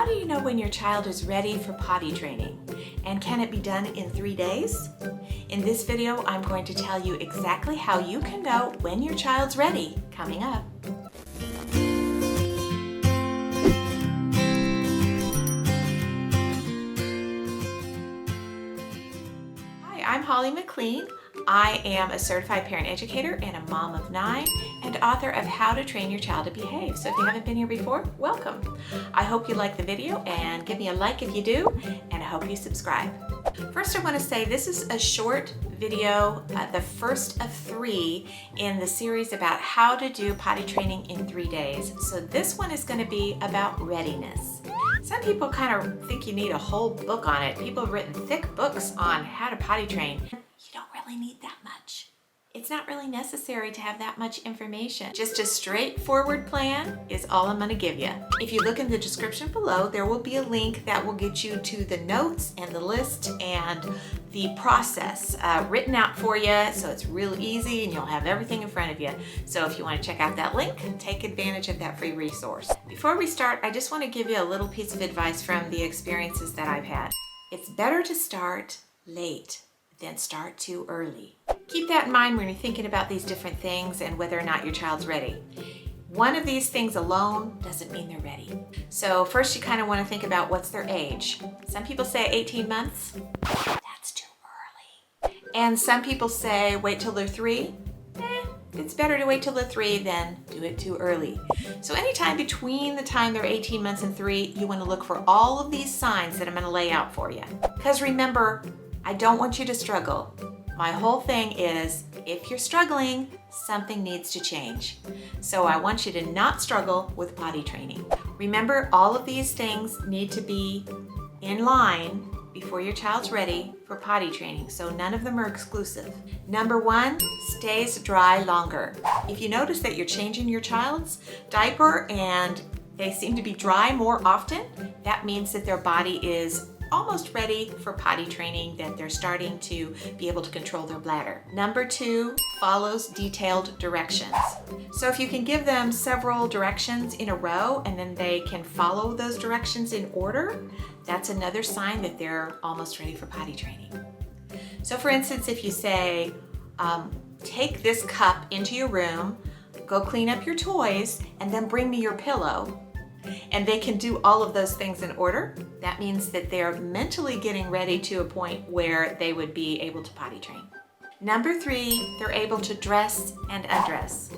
How do you know when your child is ready for potty training? And can it be done in 3 days? In this video, I'm going to tell you exactly how you can know when your child's ready, coming up. Hi, I'm Holly McLean. I am a certified parent educator and a mom of 9 and author of How to Train Your Child to Behave. So if you haven't been here before, welcome. I hope you like the video and give me a like if you do, and I hope you subscribe. First, I want to say this is a short video, the first of 3 in the series about how to do potty training in 3 days. So this one is going to be about readiness. Some people kind of think you need a whole book on it. People have written thick books on how to potty train. You don't really need that much. It's not really necessary to have that much information. Just a straightforward plan is all I'm going to give you. If you look in the description below, there will be a link that will get you to the notes and the list and the process written out for you, so it's real easy and you'll have everything in front of you. So if you want to check out that link, take advantage of that free resource. Before we start, I just want to give you a little piece of advice from the experiences that I've had. It's better to start late than start too early. Keep that in mind when you're thinking about these different things and whether or not your child's ready. One of these things alone doesn't mean they're ready. So first you kind of want to think about what's their age. Some people say 18 months. That's too early. And some people say wait till they're 3. It's better to wait till they're 3 than do it too early. So anytime between the time they're 18 months and 3, you want to look for all of these signs that I'm going to lay out for you. Because remember, I don't want you to struggle. My whole thing is, if you're struggling, something needs to change. So I want you to not struggle with potty training. Remember, all of these things need to be in line before your child's ready for potty training. So none of them are exclusive. Number 1, stays dry longer. If you notice that you're changing your child's diaper and they seem to be dry more often, that means that their body is almost ready for potty training, that they're starting to be able to control their bladder. Number 2, follows detailed directions. So if you can give them several directions in a row and then they can follow those directions in order, that's another sign that they're almost ready for potty training. So for instance, if you say, take this cup into your room, go clean up your toys, and then bring me your pillow, and they can do all of those things in order, that means that they're mentally getting ready to a point where they would be able to potty train. Number 3, they're able to dress and undress.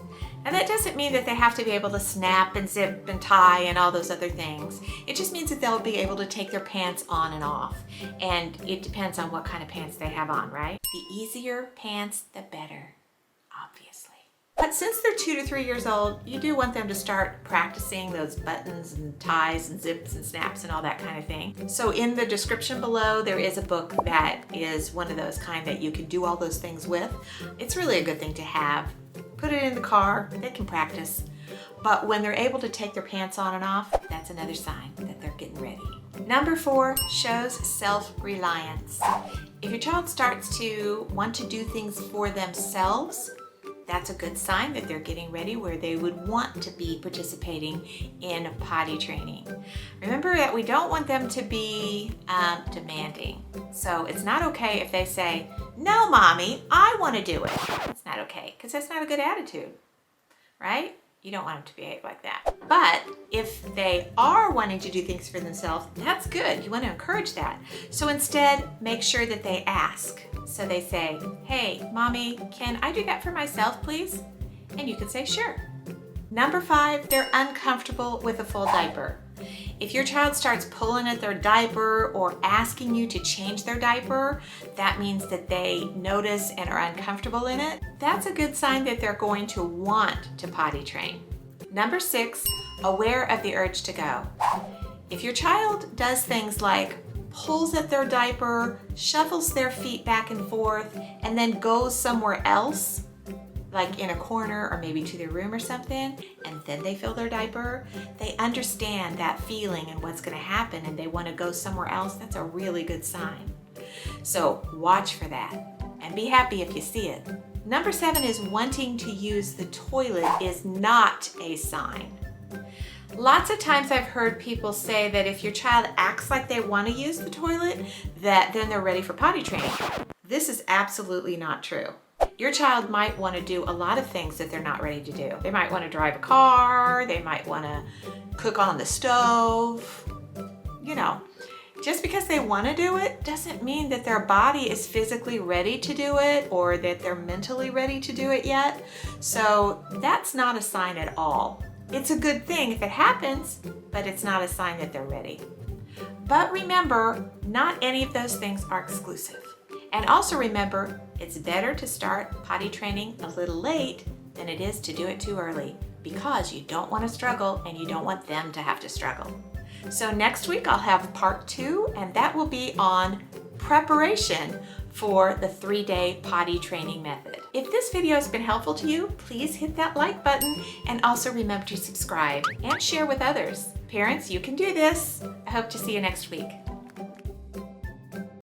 Now that doesn't mean that they have to be able to snap and zip and tie and all those other things. It just means that they'll be able to take their pants on and off. And it depends on what kind of pants they have on, right? The easier pants, the better, obviously. But since they're 2 to 3 years old, you do want them to start practicing those buttons and ties and zips and snaps and all that kind of thing. So in the description below, there is a book that is one of those kind that you can do all those things with. It's really a good thing to have. Put it in the car, they can practice. But when they're able to take their pants on and off, that's another sign that they're getting ready. Number 4, shows self-reliance. If your child starts to want to do things for themselves, that's a good sign that they're getting ready where they would want to be participating in potty training. Remember that we don't want them to be demanding. So it's not okay if they say, no, mommy, I want to do it. It's not okay, because that's not a good attitude, right? You don't want them to behave like that. But if they are wanting to do things for themselves, that's good. You want to encourage that. So instead, make sure that they ask. So they say, hey, mommy, can I do that for myself, please? And you can say, sure. Number 5, they're uncomfortable with a full diaper. If your child starts pulling at their diaper or asking you to change their diaper, that means that they notice and are uncomfortable in it. That's a good sign that they're going to want to potty train. Number 6, aware of the urge to go. If your child does things like pulls at their diaper, shuffles their feet back and forth, and then goes somewhere else, like in a corner or maybe to their room or something, and then they fill their diaper, they understand that feeling and what's going to happen and they want to go somewhere else. That's a really good sign. So watch for that and be happy if you see it. Number 7 is wanting to use the toilet is not a sign. Lots of times I've heard people say that if your child acts like they want to use the toilet, that then they're ready for potty training. This is absolutely not true. Your child might want to do a lot of things that they're not ready to do. They might want to drive a car, they might want to cook on the stove. You know, just because they want to do it doesn't mean that their body is physically ready to do it or that they're mentally ready to do it yet. So that's not a sign at all. It's a good thing if it happens, but it's not a sign that they're ready. But remember, not any of those things are exclusive. And also remember, it's better to start potty training a little late than it is to do it too early, because you don't want to struggle and you don't want them to have to struggle. So next week I'll have part 2, and that will be on preparation for the 3-day potty training method. If this video has been helpful to you, please hit that like button and also remember to subscribe and share with others. Parents, you can do this. I hope to see you next week.